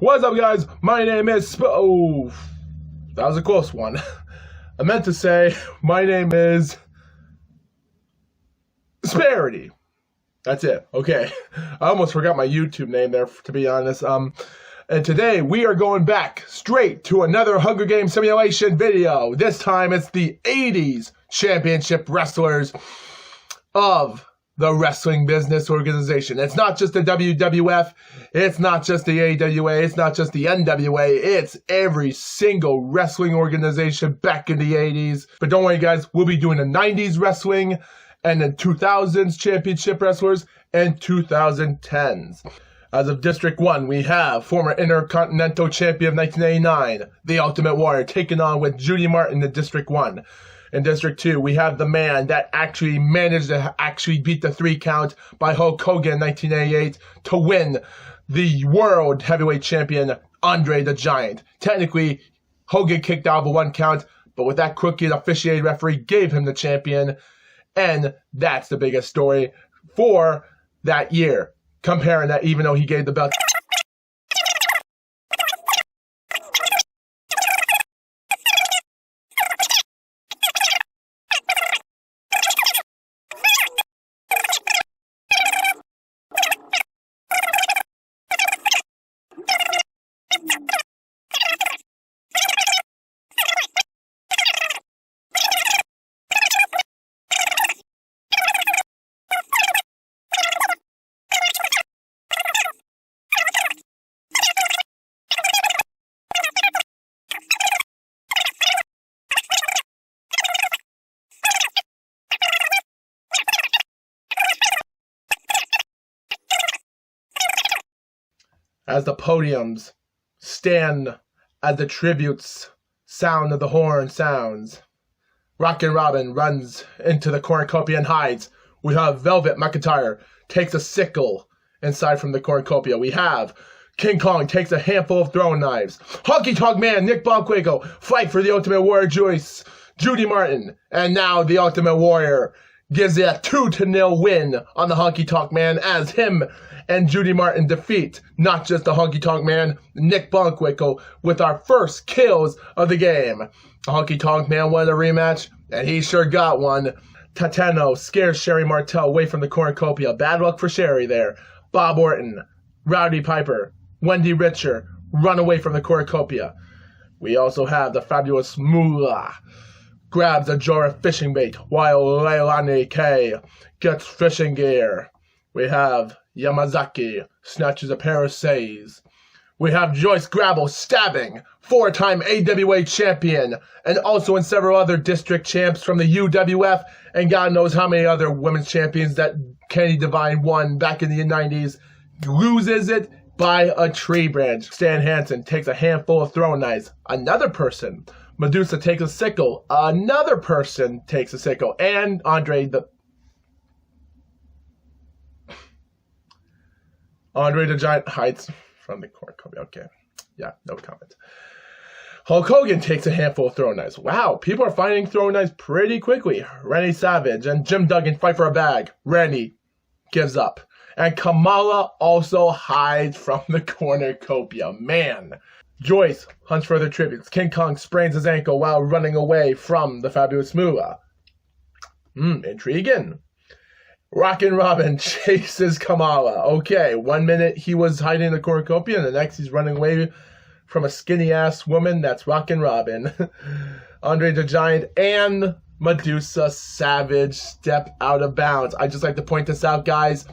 What's up, guys? My name is oh, that was a close one. I meant to say my name is Sparity. That's it. Okay. I almost forgot my YouTube name there, to be honest. And today we are going back straight to another Hunger Games simulation video. This time it's the 80s championship wrestlers of the Wrestling Business Organization. It's not just the WWF, it's not just the AWA, it's not just the NWA, it's every single wrestling organization back in the 80s. But don't worry, guys, we'll be doing the 90s wrestling and the 2000s championship wrestlers and 2010s. As of District 1, we have former Intercontinental Champion of 1989, The Ultimate Warrior, taken on with Judy Martin in District 1. In District 2, we have the man that actually managed to beat the 3 count by Hulk Hogan in 1988 to win the World Heavyweight Champion, Andre the Giant. Technically, Hogan kicked out of a 1 count, but with that crooked officiating referee gave him the champion, and that's the biggest story for that year. Comparing that, even though he gave the belt. As the podiums stand, as the tributes sound of the horn sounds, Rockin' Robin runs into the cornucopia and hides. We have Velvet McIntyre takes a sickle inside from the cornucopia. We have King Kong takes a handful of throwing knives. Honky Tonk Man Nick Bockwinkel fight for the Ultimate Warrior Judy Martin. And now the Ultimate Warrior gives it a 2-0 win on the Honky Tonk Man as him and Judy Martin defeat not just the Honky Tonk Man, Nick Bockwinkel, with our first kills of the game. The Honky Tonk Man wanted a rematch, and he sure got one. Tateno scares Sherry Martel away from the cornucopia. Bad luck for Sherry there. Bob Orton, Rowdy Piper, Wendy Richter run away from the cornucopia. We also have the fabulous Moolah grabs a jar of fishing bait while Leilani K gets fishing gear. We have Yamazaki snatches a pair of says. We have Joyce Grabble stabbing 4-time AWA champion and also in several other district champs from the UWF and God knows how many other women's champions that Kenny Devine won back in the 90s. Loses it by a tree branch. Stan Hansen takes a handful of throwing knives. Another person. Medusa takes a sickle. Another person takes a sickle. And Andre the Giant hides from the cornucopia. Okay. Yeah, no comment. Hulk Hogan takes a handful of throwing knives. Wow, people are finding throwing knives pretty quickly. Randy Savage and Jim Duggan fight for a bag. Randy gives up. And Kamala also hides from the cornucopia. Man. Joyce hunts for other tributes. King Kong sprains his ankle while running away from the fabulous Moolah. Intriguing. Rockin' Robin chases Kamala. Okay, 1 minute he was hiding in the cornucopia, and the next he's running away from a skinny-ass woman. That's Rockin' Robin. Andre the Giant and Medusa Savage step out of bounds. I just like to point this out, guys.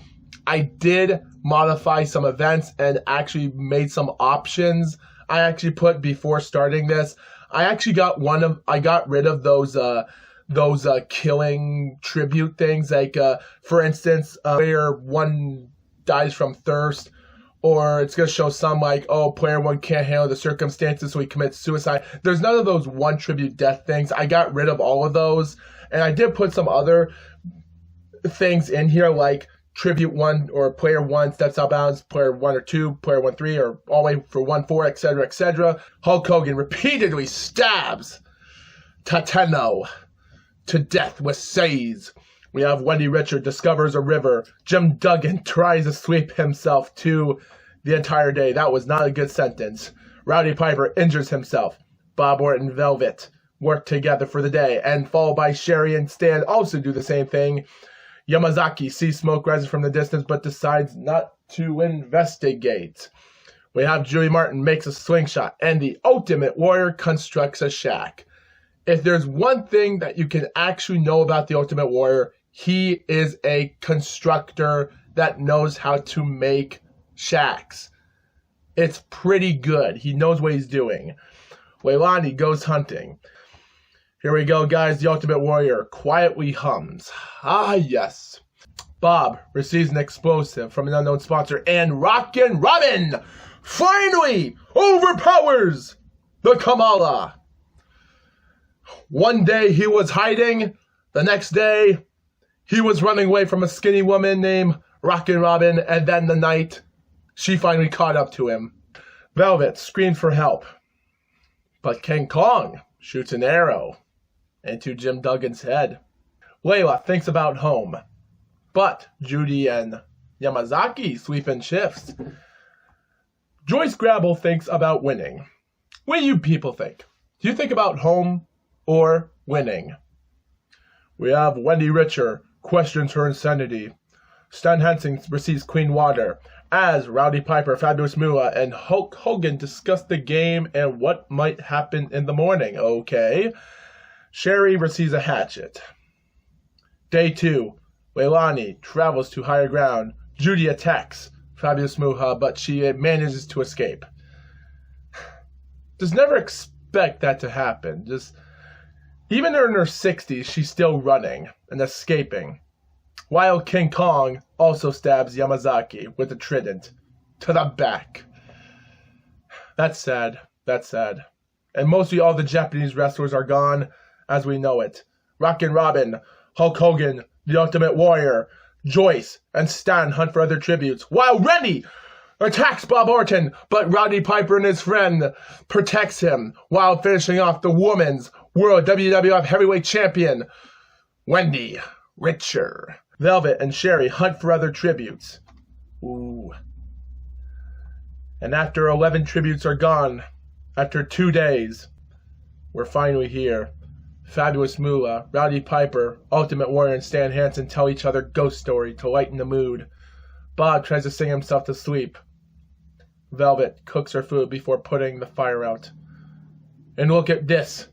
I did modify some events and actually made some options. I actually put before starting this. I actually got rid of those killing tribute things, like for instance, player 1 dies from thirst, or it's going to show some like, oh, player 1 can't handle the circumstances, so he commits suicide. There's none of those 1 tribute death things. I got rid of all of those, and I did put some other things in here, like tribute 1 or player 1 steps out bounds, player 1 or 2, player 1 3, or all the way for 1-4, etc., etc. Hulk Hogan repeatedly stabs Tateno to death with says. We have Wendy Richter discovers a river. Jim Duggan tries to sweep himself to the entire day. That was not a good sentence. Rowdy Piper injures himself. Bob Orton and Velvet work together for the day, and followed by Sherry and Stan also do the same thing. Yamazaki sees smoke rising from the distance but decides not to investigate. We have Judy Martin makes a swing shot, and the Ultimate Warrior constructs a shack. If there's one thing that you can actually know about the Ultimate Warrior, he is a constructor that knows how to make shacks. It's pretty good. He knows what he's doing. Leilani goes hunting. Here we go, guys. The Ultimate Warrior quietly hums. Ah, yes. Bob receives an explosive from an unknown sponsor, and Rockin' Robin finally overpowers the Kamala. One day he was hiding. The next day he was running away from a skinny woman named Rockin' Robin, and then the night she finally caught up to him. Velvet screamed for help, but King Kong shoots an arrow into Jim Duggan's head. Layla thinks about home, but Judy and Yamazaki sleep in shifts. Joyce Grabble thinks about winning. What do you people think? Do you think about home or winning? We have Wendy Richer questions her insanity. Stan Hansen receives clean water as Rowdy Piper, Fabulous Moolah, and Hulk Hogan discuss the game and what might happen in the morning. Okay. Sherry receives a hatchet. Day 2. Leilani travels to higher ground. Judy attacks Fabulous Moolah, but she manages to escape. Just never expect that to happen. Even in her 60s, she's still running and escaping. While King Kong also stabs Yamazaki with a trident to the back. That's sad. That's sad. And mostly all the Japanese wrestlers are gone as we know it. Rockin' Robin, Hulk Hogan, The Ultimate Warrior, Joyce, and Stan hunt for other tributes, while Rennie attacks Bob Orton, but Rowdy Piper and his friend protects him while finishing off the Women's World WWF Heavyweight Champion, Wendy Richer. Velvet and Sherry hunt for other tributes. Ooh. And after 11 tributes are gone, after 2 days, we're finally here. Fabulous Moolah, Rowdy Piper, Ultimate Warrior, and Stan Hansen tell each other ghost story to lighten the mood. Bob tries to sing himself to sleep. Velvet cooks her food before putting the fire out. And look at this.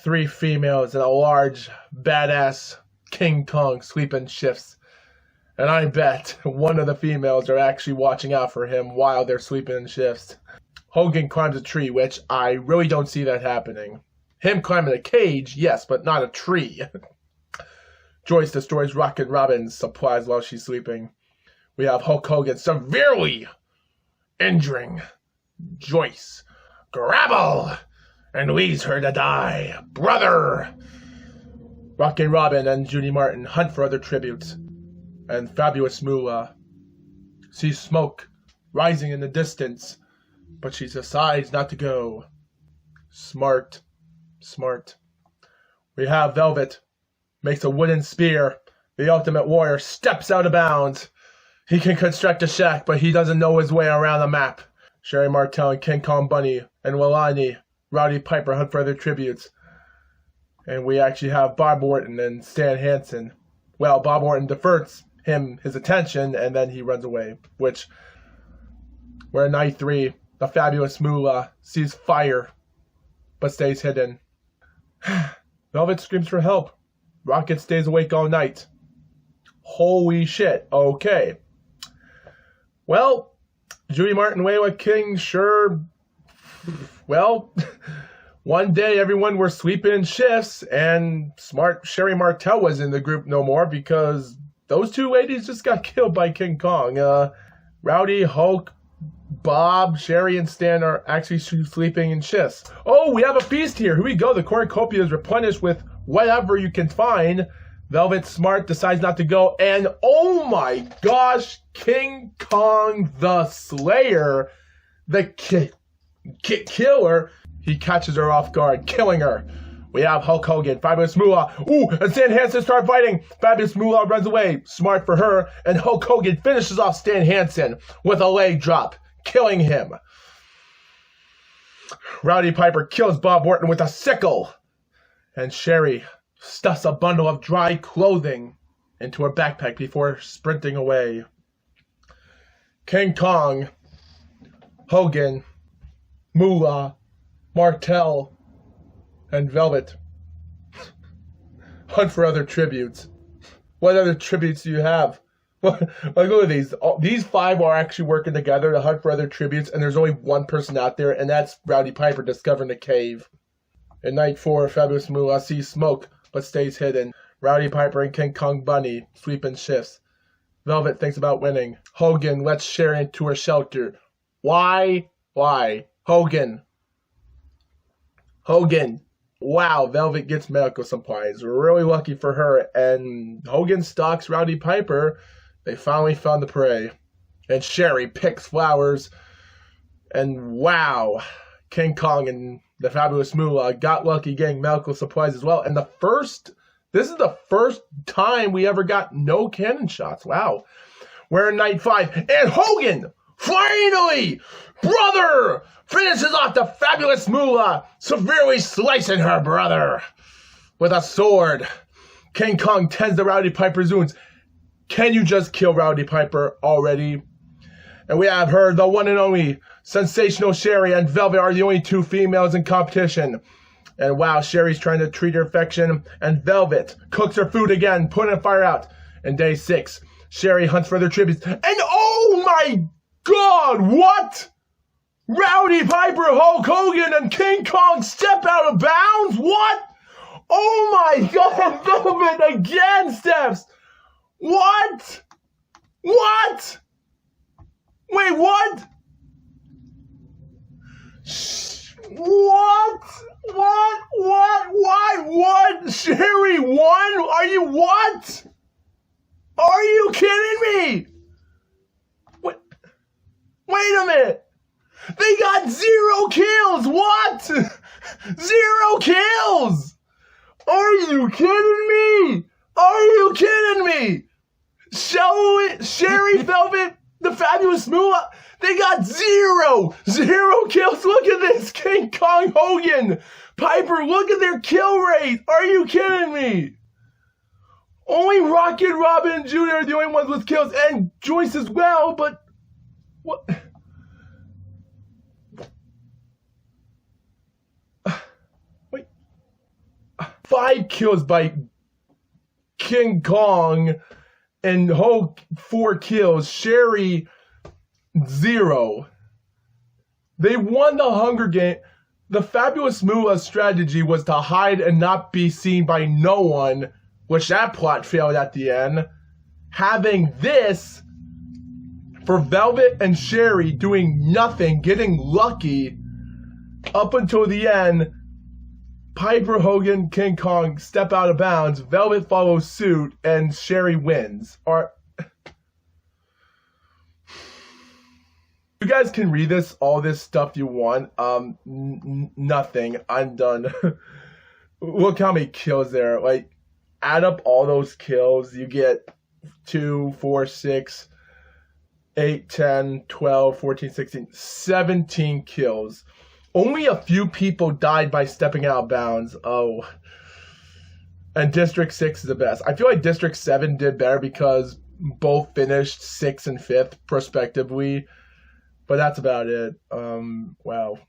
3 females and a large, badass King Kong sleeping shifts. And I bet one of the females are actually watching out for him while they're sleeping in shifts. Hogan climbs a tree, which I really don't see that happening. Him climbing a cage, yes, but not a tree. Joyce destroys Rockin' Robin's supplies while she's sleeping. We have Hulk Hogan severely injuring Joyce Grabble and leaves her to die. Brother! Rockin' Robin and Judy Martin hunt for other tributes. And Fabulous Moolah sees smoke rising in the distance, but she decides not to go. Smart. We have Velvet makes a wooden spear. The Ultimate Warrior steps out of bounds. He can construct a shack, but he doesn't know his way around the map. Sherry Martel and King Kong Bunny and Leilani, Rowdy Piper hunt for other tributes. And we actually have Bob Orton and Stan Hansen. Well, Bob Orton diverts him his attention, and then he runs away. Which, we're in night 3. The Fabulous Moolah sees fire, but stays hidden. Velvet screams for help. Rocket stays awake all night. Holy shit. Okay. Well, Judy Martin, Layla King, sure. Well, one day everyone were sleeping shifts, and smart Sherry Martel was in the group no more because those 2 ladies just got killed by King Kong. Rowdy, Hulk, Bob, Sherry, and Stan are actually sleeping in shifts. Oh, we have a feast here. Here we go. The cornucopia is replenished with whatever you can find. Velvet Smart decides not to go. And oh my gosh, King Kong the Slayer, the killer, he catches her off guard, killing her We have Hulk Hogan, Fabulous Moolah. Ooh, and Stan Hansen start fighting. Fabulous Moolah runs away. Smart for her. And Hulk Hogan finishes off Stan Hansen with a leg drop, killing him. Rowdy Piper kills Bob Orton with a sickle. And Sherry stuffs a bundle of dry clothing into her backpack before sprinting away. King Kong, Hogan, Moolah, Martel, and Velvet hunt for other tributes. What other tributes do you have? Like, look at these. These 5 are actually working together to hunt for other tributes, and there's only one person out there, and that's Rowdy Piper discovering the cave. In night 4, Fabulous Moolah sees smoke, but stays hidden. Rowdy Piper and King Kong Bunny sweep in shifts. Velvet thinks about winning. Hogan lets Sherry into her shelter. Why? Why? Hogan. Wow, Velvet gets medical supplies. Really lucky for her. And Hogan stalks Rowdy Piper. They finally found the prey. And Sherry picks flowers. And wow, King Kong and the Fabulous Moolah got lucky getting medical supplies as well. And this is the first time we ever got no cannon shots. Wow. We're in night 5. And Hogan, finally, brother, finishes off the Fabulous Moolah, severely slicing her brother with a sword. King Kong tends to Rowdy Piper's wounds. Can you just kill Rowdy Piper already? And we have her, the one and only Sensational Sherry and Velvet are the only 2 females in competition. And wow, Sherry's trying to treat her infection, and Velvet cooks her food again, putting the fire out. In day 6, Sherry hunts for their tributes. And oh my God, what? Rowdy Piper, Hulk Hogan, and King Kong step out of bounds? What? Oh my God, Velvet again steps. What? What? Wait, what? What? Sherry won? Are you what? Are you kidding me? Wait a minute. They got 0 kills. What? 0 kills. Are you kidding me? Are you kidding me? Sherry, Velvet, the Fabulous Moolah, they got 0 kills. Look at this. King Kong, Hogan, Piper, look at their kill rate. Are you kidding me? Only Rocket Robin Jr. are the only ones with kills, and Joyce as well, but what? Wait. 5 kills by King Kong, and Hulk 4 kills. Sherry 0. They won the Hunger Game. The Fabulous Moolah's strategy was to hide and not be seen by no one, which that plot failed at the end. Having this for Velvet and Sherry doing nothing, getting lucky up until the end. Piper, Hogan, King Kong step out of bounds. Velvet follows suit, and Sherry wins. You guys can read all this stuff you want. Nothing. I'm done. Look how many kills there. Like, add up all those kills. You get 2, 4, 6, 8, 10, 12, 14, 16, 17 kills. Only a few people died by stepping out of bounds. Oh. And District 6 is the best. I feel like District 7 did better because both finished 6th and 5th, prospectively. But that's about it. Wow.